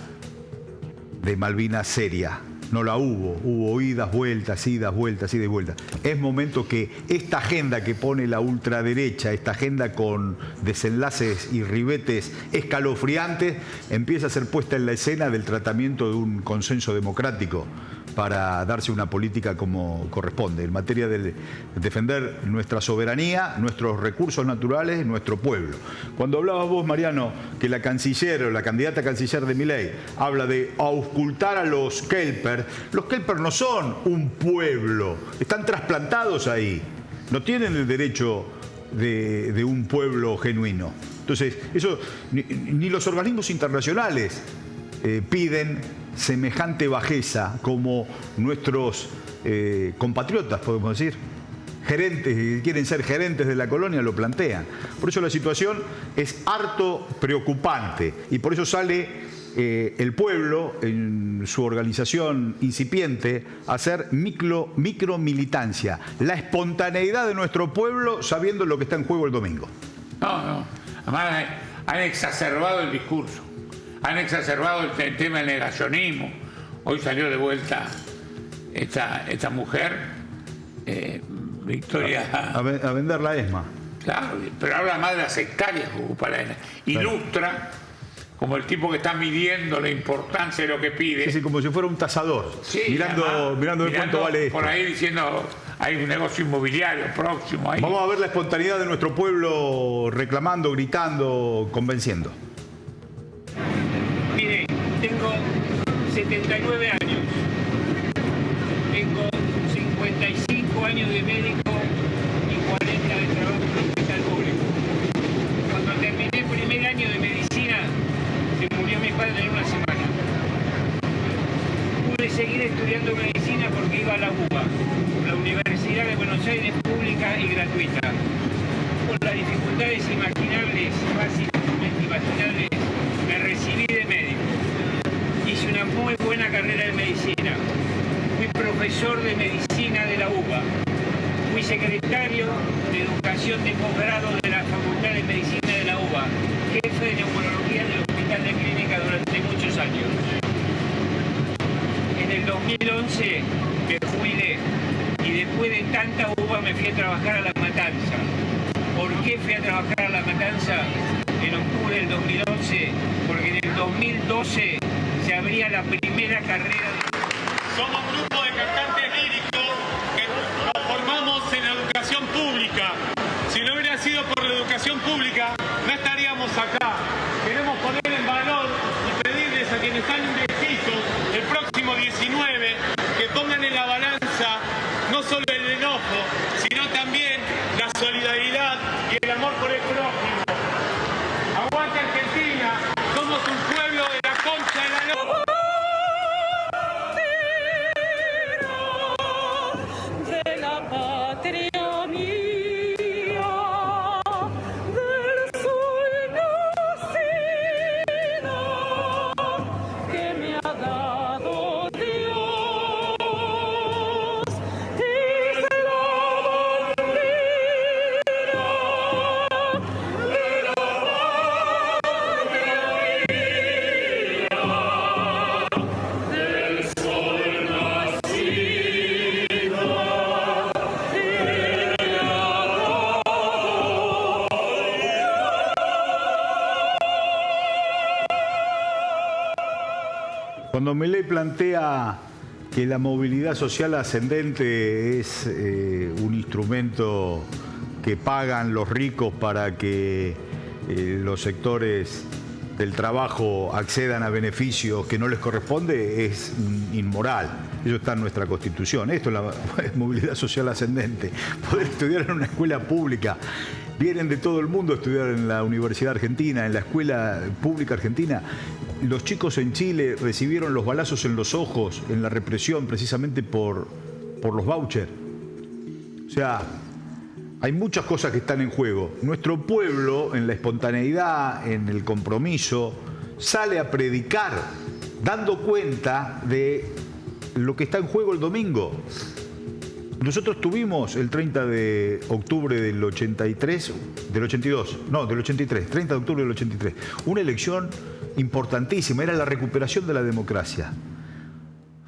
de Malvinas seria. No la hubo. Hubo idas, vueltas, ida y vueltas. Es momento que esta agenda que pone la ultraderecha, esta agenda con desenlaces y ribetes escalofriantes, empieza a ser puesta en la escena del tratamiento de un consenso democrático para darse una política como corresponde, en materia de defender nuestra soberanía, nuestros recursos naturales, nuestro pueblo. Cuando hablabas vos, Mariano, que la canciller o la candidata a canciller de Milei habla de auscultar a los Kelper no son un pueblo, están trasplantados ahí, no tienen el derecho de un pueblo genuino. Entonces, eso ni los organismos internacionales piden semejante bajeza como nuestros compatriotas, podemos decir, gerentes que quieren ser gerentes de la colonia lo plantean. Por eso la situación es harto preocupante y por eso sale el pueblo en su organización incipiente a hacer micromilitancia, la espontaneidad de nuestro pueblo sabiendo lo que está en juego el domingo. No, además han exacerbado el discurso. Han exacerbado el tema del negacionismo. Hoy salió de vuelta esta mujer, Victoria. A vender la ESMA. Claro, pero habla más de las hectáreas que ocupa la ESMA. Ilustra como el tipo que está midiendo la importancia de lo que pide. Sí, como si fuera un tasador. Sí, mirando de cuánto vale esto. Por ahí diciendo, hay un negocio inmobiliario próximo ahí. Vamos a ver la espontaneidad de nuestro pueblo reclamando, gritando, convenciendo. Mire, tengo 79 años, tengo 55 años de médico y 40 de trabajo en el hospital público. Cuando terminé el primer año de medicina, se murió mi padre en una semana. Pude seguir estudiando medicina porque iba a la UBA, la Universidad de Buenos Aires, pública y gratuita. Con las dificultades imaginables, fácilmente imaginables, me recibí de médico. Hice una muy buena carrera de medicina. Fui profesor de medicina de la UBA. Fui secretario de educación de posgrado de la Facultad de Medicina de la UBA. Jefe de neumología del Hospital de Clínica durante muchos años. En el 2011 me jubilé y después de tanta UBA me fui a trabajar a La Matanza. ¿Por qué fui a trabajar a La Matanza en octubre del 2011? Porque en el 2012 se abría la primera carrera de... Somos un grupo de cantantes líricos que nos formamos en la educación pública. Si no hubiera sido por la educación pública, no estaríamos acá. Queremos poner en valor y pedirles a quienes están indecisos el próximo 19 que pongan en la balanza no solo el enojo, sino también la solidaridad y el amor por el prójimo. ¡Aguante Argentina! Somos un pueblo de la concha de la lora. De la patria mía. Cuando Milei plantea que la movilidad social ascendente es un instrumento que pagan los ricos para que los sectores del trabajo accedan a beneficios que no les corresponde, es inmoral. Eso está en nuestra Constitución. Esto es la movilidad social ascendente. Poder estudiar en una escuela pública. Vienen de todo el mundo a estudiar en la Universidad Argentina, en la Escuela Pública Argentina. Los chicos en Chile recibieron los balazos en los ojos en la represión precisamente por los vouchers. O sea, hay muchas cosas que están en juego. Nuestro pueblo, en la espontaneidad, en el compromiso, sale a predicar, dando cuenta de lo que está en juego el domingo. Nosotros tuvimos el 30 de octubre del 83, del 82, no, del 83, 30 de octubre del 83, una elección importantísima, era la recuperación de la democracia.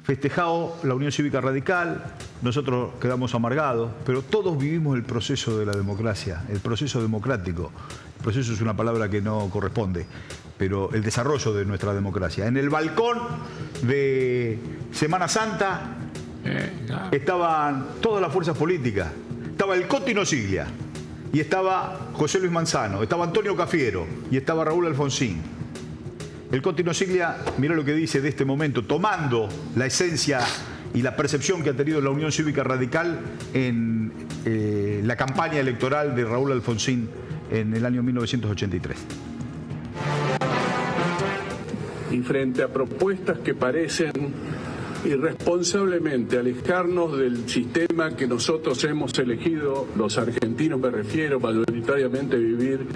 Festejado la Unión Cívica Radical, nosotros quedamos amargados, pero todos vivimos el proceso de la democracia, el proceso democrático. El proceso es una palabra que no corresponde, pero el desarrollo de nuestra democracia. En el balcón de Semana Santa estaban todas las fuerzas políticas. Estaba el Coti Nosiglia, y estaba José Luis Manzano, estaba Antonio Cafiero y estaba Raúl Alfonsín. El Coti Nosiglia, mira lo que dice de este momento, tomando la esencia y la percepción que ha tenido la Unión Cívica Radical en la campaña electoral de Raúl Alfonsín en el año 1983. Y frente a propuestas que parecen irresponsablemente alejarnos del sistema que nosotros hemos elegido, los argentinos me refiero, mayoritariamente vivir,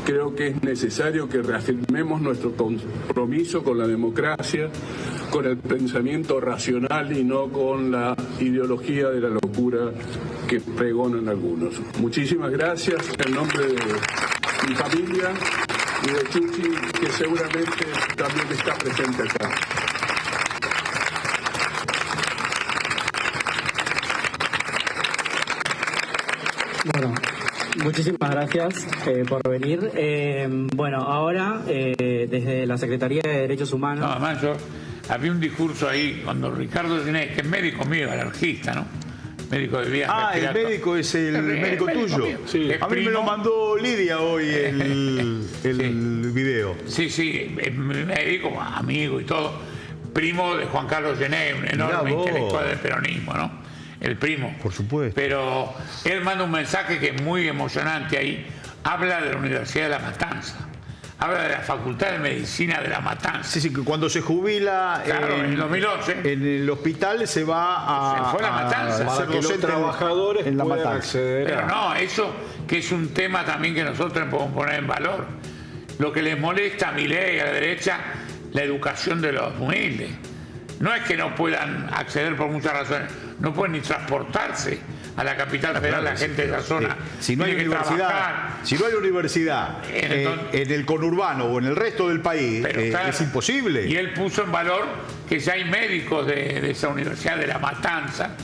creo que es necesario que reafirmemos nuestro compromiso con la democracia, con el pensamiento racional y no con la ideología de la locura que pregonan algunos. Muchísimas gracias en nombre de mi familia y de Chuchi, que seguramente también está presente acá. Bueno, muchísimas gracias por venir. Bueno, ahora desde la Secretaría de Derechos Humanos... No, además había un discurso ahí cuando Ricardo Ginés, que es médico mío, alergista, ¿no? Médico de viaje. Ah, el médico es el médico tuyo. Sí. A mí me lo mandó Lidia hoy el video. Sí, médico, amigo y todo. Primo de Juan Carlos Ginés, un enorme intelectual del peronismo, ¿no? El primo. Por supuesto. Pero él manda un mensaje que es muy emocionante ahí. Habla de la Universidad de La Matanza. Habla de la Facultad de Medicina de La Matanza. Sí, que cuando se jubila en el 2011 en el hospital se va se fue a La Matanza. A ser que los trabajadores en La puedan Matanza. acceder Pero no, eso que es un tema también que nosotros podemos poner en valor. Lo que les molesta a Milei y a la derecha, la educación de los humildes. No es que no puedan acceder por muchas razones, no pueden ni transportarse a la capital federal, la gente de esa zona. Si no hay universidad, en el conurbano o en el resto del país, es imposible. Y él puso en valor que ya hay médicos de esa universidad de La Matanza,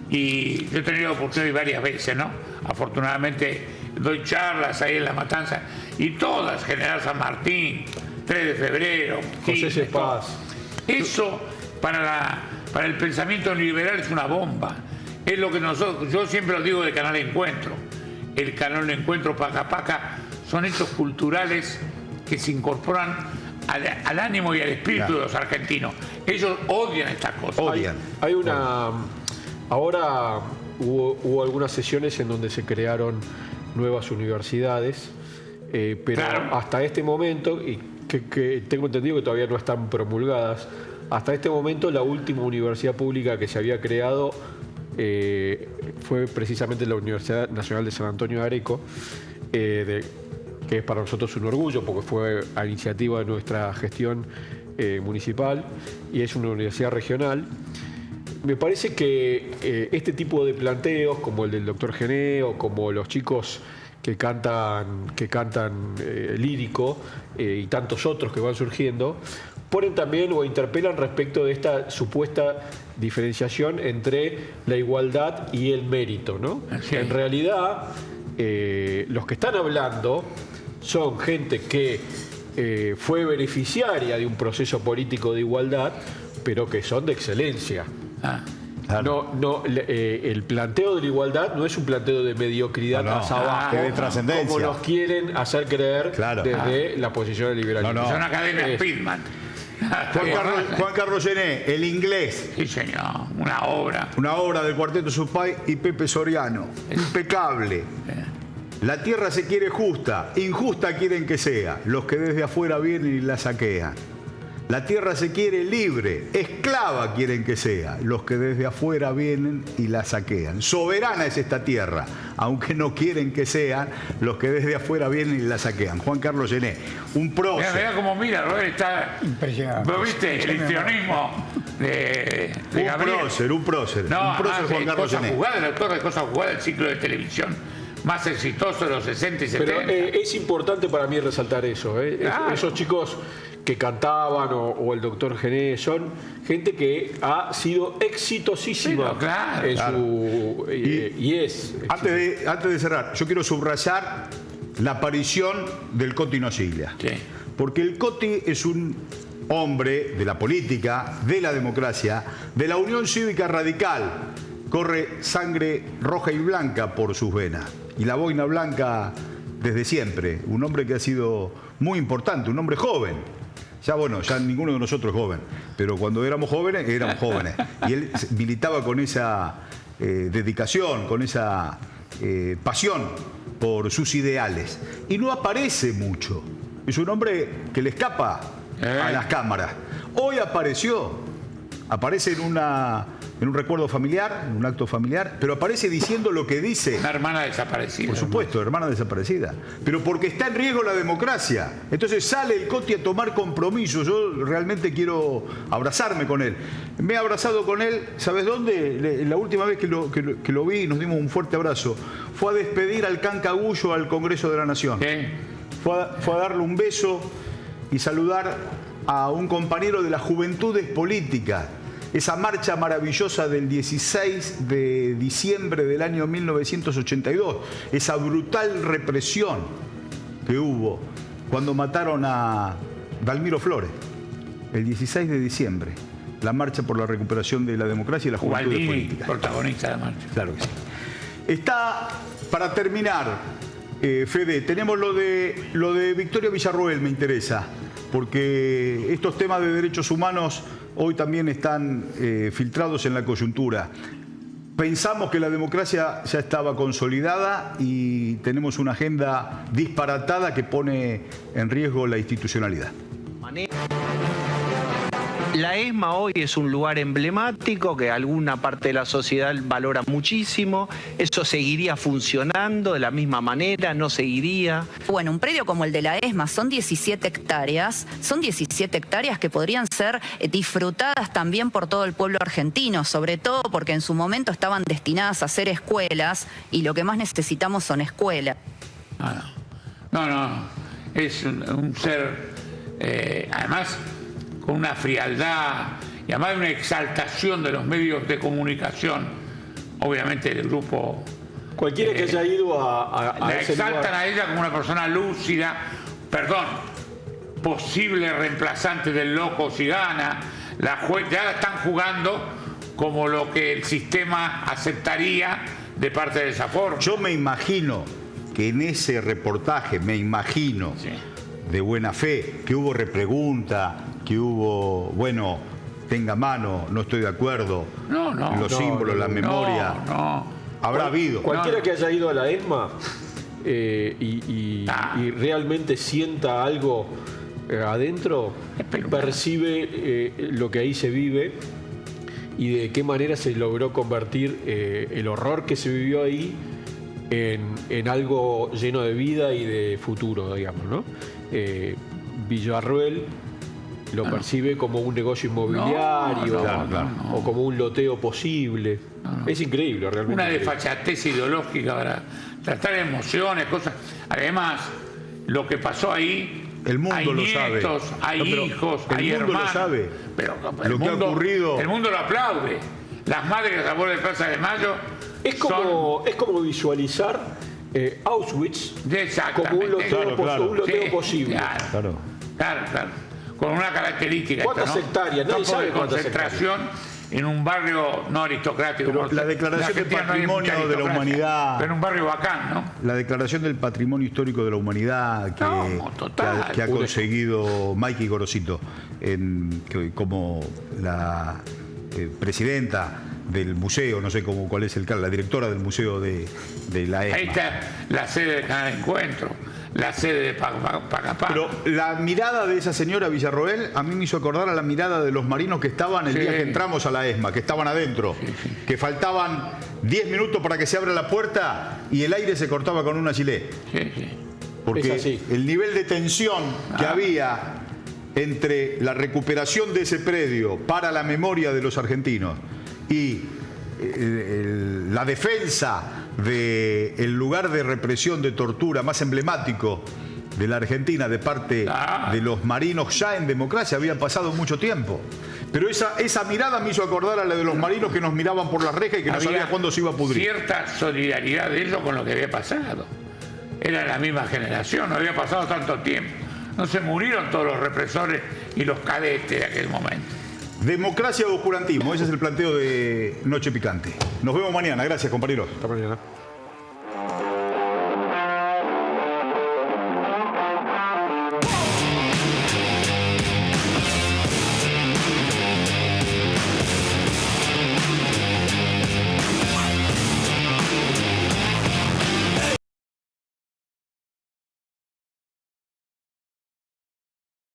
y yo he tenido la oportunidad varias veces, ¿no? Afortunadamente doy charlas ahí en La Matanza, y todas, General San Martín, 3 de febrero, José C. Paz. Eso para el pensamiento liberal es una bomba. Es lo que yo siempre lo digo del Canal Encuentro. El Canal Encuentro, Paca Paca, son hechos culturales que se incorporan al ánimo y al espíritu de los argentinos. Ellos odian estas cosas. Hay una... Ahora hubo algunas sesiones en donde se crearon nuevas universidades, pero hasta este momento, y que tengo entendido que todavía no están promulgadas, hasta este momento la última universidad pública que se había creado fue precisamente la Universidad Nacional de San Antonio de Areco, que es para nosotros un orgullo porque fue a iniciativa de nuestra gestión municipal y es una universidad regional. Me parece que este tipo de planteos, como el del doctor Gené o como los chicos que cantan lírico y tantos otros que van surgiendo, ponen también o interpelan respecto de esta supuesta diferenciación entre la igualdad y el mérito, ¿no? En realidad, los que están hablando son gente que fue beneficiaria de un proceso político de igualdad, pero que son de excelencia. Claro. El planteo de la igualdad no es un planteo de mediocridad hacia abajo, de trascendencia, como nos quieren hacer creer desde la posición del liberalismo. Son academias Spielman. Juan Carlos Gené, El inglés. Sí, señor, una obra. Una obra del Cuarteto Supay y Pepe Soriano. Impecable. La tierra se quiere justa, injusta quieren que sea, los que desde afuera vienen y la saquean. La tierra se quiere libre, esclava quieren que sea, los que desde afuera vienen y la saquean. Soberana es esta tierra, aunque no quieren que sea, los que desde afuera vienen y la saquean. Juan Carlos Gené, un prócer. Mirá cómo mira, Robert, está... Impresionante. ¿Vos viste el histrionismo de Gabriel? Un prócer. No, un prócer Juan Carlos Gené. El autor de Cosas Jugadas del ciclo de televisión más exitoso de los 60 y 70. Pero es importante para mí resaltar eso. Claro. Esos chicos que cantaban o el doctor Gené son gente que ha sido exitosísima en su... Y es... Antes de cerrar, yo quiero subrayar la aparición del Coti Nosiglia. Sí. Porque el Coti es un hombre de la política, de la democracia, de la Unión Cívica Radical. Corre sangre roja y blanca por sus venas. Y la boina blanca desde siempre. Un hombre que ha sido muy importante, un hombre joven. Ya ninguno de nosotros es joven. Pero cuando éramos jóvenes. Y él militaba con esa dedicación, con esa pasión por sus ideales. Y no aparece mucho. Es un hombre que le escapa a las cámaras. Hoy aparece en un recuerdo familiar, en un acto familiar, pero aparece diciendo lo que dice. Una hermana desaparecida. Por supuesto, hermana desaparecida. Pero porque está en riesgo la democracia. Entonces sale el Coti a tomar compromisos. Yo realmente quiero abrazarme con él. Me he abrazado con él, ¿sabes dónde? La última vez que lo vi, nos dimos un fuerte abrazo. Fue a despedir al Cancagullo al Congreso de la Nación. Fue a darle un beso y saludar a un compañero de las Juventudes Políticas. Esa marcha maravillosa del 16 de diciembre del año 1982, esa brutal represión que hubo cuando mataron a Dalmiro Flores, el 16 de diciembre, la marcha por la recuperación de la democracia y la juventud política. Protagonista de la marcha. Claro que sí. Está, para terminar, Fede, tenemos lo de Victoria Villarroel, me interesa, porque estos temas de derechos humanos hoy también están filtrados en la coyuntura. Pensamos que la democracia ya estaba consolidada y tenemos una agenda disparatada que pone en riesgo la institucionalidad. La ESMA hoy es un lugar emblemático que alguna parte de la sociedad valora muchísimo. ¿Eso seguiría funcionando de la misma manera? ¿No seguiría? Bueno, un predio como el de la ESMA son 17 hectáreas. Son 17 hectáreas que podrían ser disfrutadas también por todo el pueblo argentino, sobre todo porque en su momento estaban destinadas a ser escuelas y lo que más necesitamos son escuelas. No. Es un ser, además, con una frialdad y además de una exaltación de los medios de comunicación, obviamente del grupo. Cualquiera que haya ido a la ese exaltan lugar. a ella como una persona lúcida, posible reemplazante del loco si gana. Ya la están jugando como lo que el sistema aceptaría de parte de esa forma. Yo me imagino que en ese reportaje, de buena fe, que hubo repregunta, que hubo, tenga mano, no estoy de acuerdo, los símbolos, la memoria, habrá habido. Cualquiera que haya ido a la ESMA y realmente sienta algo adentro, percibe lo que ahí se vive y de qué manera se logró convertir el horror que se vivió ahí en algo lleno de vida y de futuro, digamos, ¿no? Villarroel lo percibe como un negocio inmobiliario o como un loteo posible. Es increíble, realmente. Una desfachatez ideológica para tratar emociones, cosas. Además, lo que pasó ahí, el mundo hay lo nietos, sabe. hay hijos, hay el mundo hermanos. lo sabe. Pero lo que ha ocurrido. El mundo lo aplaude. Las madres a favor de Plaza de Mayo. Es como visualizar Auschwitz como un loteo, posible. Claro. con una característica. ¿Cuántas hectáreas? Nadie Campo sabe de cuántas concentración en un barrio no aristocrático. Pero la declaración del patrimonio de la humanidad. Pero en un barrio bacán, ¿no? La declaración del patrimonio histórico de la humanidad que ha conseguido Maiki Gorosito como la presidenta del museo, no sé cuál es el cargo, la directora del museo de la ESMA. Ahí está la sede de cada encuentro, la sede de Pacapá. Pero la mirada de esa señora Villarroel a mí me hizo acordar a la mirada de los marinos que estaban el día que entramos a la ESMA, que estaban adentro, que faltaban 10 minutos para que se abra la puerta y el aire se cortaba con una gilet. Porque el nivel de tensión que había entre la recuperación de ese predio para la memoria de los argentinos y la defensa del lugar de represión, de tortura más emblemático de la Argentina de parte de los marinos ya en democracia, había pasado mucho tiempo. Pero esa mirada me hizo acordar a la de los marinos que nos miraban por la reja y que no sabía cuándo se iba a pudrir. Cierta solidaridad de ellos con lo que había pasado. Era la misma generación, no había pasado tanto tiempo. No se murieron todos los represores y los cadetes de aquel momento. Democracia o oscurantismo, ese es el planteo de Noche Picante. Nos vemos mañana, gracias compañeros. Hasta mañana.